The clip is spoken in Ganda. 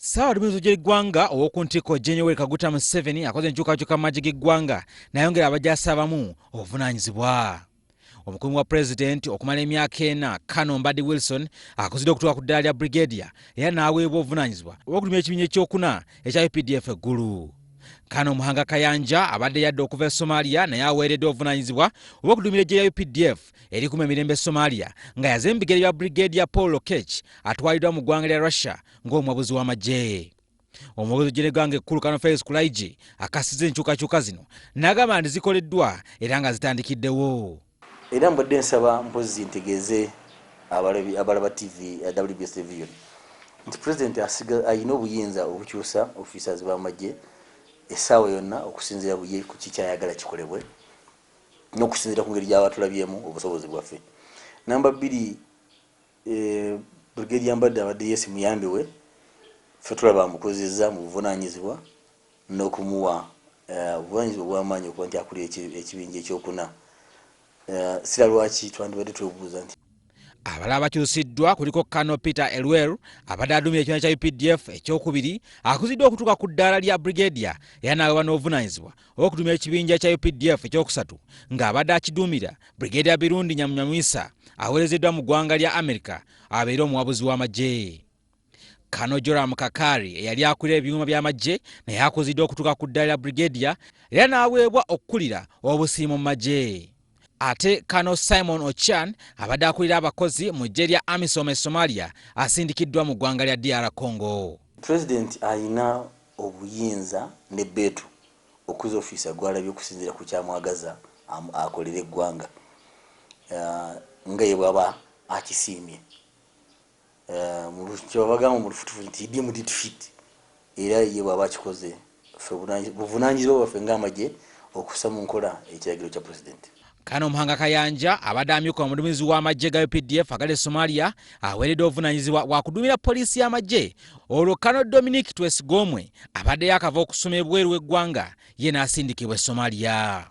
Ssaabadduumizi w'eggwanga ow'oku ntikko Gen. Yoweri Kaguta Museveni akoze enkyukakyuka mu magye g'eggwanga n'ayongera abajaasi abamu obuvunaanyizibwa. Omukuumi wa pulezidenti okumala emyaka 4 Kano Mbadi Wilson akuzidde okutuuka ku ddaala lya Brigadier era n'aweebwa obuvunaanyizibwa obw'okudumya ekibinja ekyokuna ekya UPDF eggulu. Kano Muhanga Kayanja abadde yadde okuva e Somalia naye aweereddwa obuvunaanyizibwa obw'okudumira eggye lya UPDF erikuuma emirembe e Somalia nga yazze mu bigere bya Brigadier Paul Lokech atwaliddwa mu ggwanga lya Russia ng'omwabuzi w'amagye. Omwogezi w'eggwanga ekkulu Kano Felix Kulaigi akasizza enkyukakyuka zino n'agamba nti zikoleddwa era nga zitandikiddewo. Era mbadde nsaba mpozi ntegeeze abalaba TV WBS Television nti President ayina obuyinza okukyusa officers b'amagye essaawa yonna okusinziira buye ku kikyayagala kikolebwe n'okusinziira ku ngeri gy'abatulabyemu obusobozi bwaffe. Namba 2, Brigadier Mbadde abadde Yes muyambi we ffe tulaba amukozezza mu buvunaanyizibwa n'okumuwa obuvunaanyizibwa obw'amaanyi okuba nti akulira ekibinja ekyokuna. Sira lwaki twandibadde twebuuza nti abalala bakyusiddwa kuliko Kano Peter Elweru abadde adumira ekibinja kya UPDF ekyokubiri akuziddwa okutuuka ku ddaala lya Brigadier era n'aweebwa n'obuvunaanyizibwa okudumira ekibinja kya UPDF ekyokusatu ng'abadde akiduumira Brigadier Birundi Nyamunyamwisa aweerezeddwa mu ggwanga lya Amerika abeere omuwabuzi w'amagye. Kano Joram Kakari eyali akulira ebyuma by'amagye naye akuziddwa okutuuka ku ddaala lya Brigadier era n'aweebwa okukulira obusiimo mu magye. Ate Kano Simon Ochan abadde akulira abakozi mu ggye lya AMISOM e Somalia asindikiddwa mu ggwanga lya DR Congo. President ayina obuyinza ne beetu okuza ofisa gwalabye okusinziira ku kyamwagaza akolera eggwanga nga ye bw'aba akisiimye. Kyebagamba mu lufutufu nti deemed it fit era ye bw'aba akikoze buvunaanyizibwa bwaffe ng'amagye okussa mu nkola ekiragiro kya President. Kano Muhanga Kayanja abadde amyuka omuduumizi w'amagye ga UPDF agali Somalia aweereddwa obuvunaanyizibwa bwa kudumira poliisi y'amagye. Olwo Kano Dominic Twesigomwe abadde yakava okusoma ebweru w'eggwanga ye n'asindikibwa e Somalia.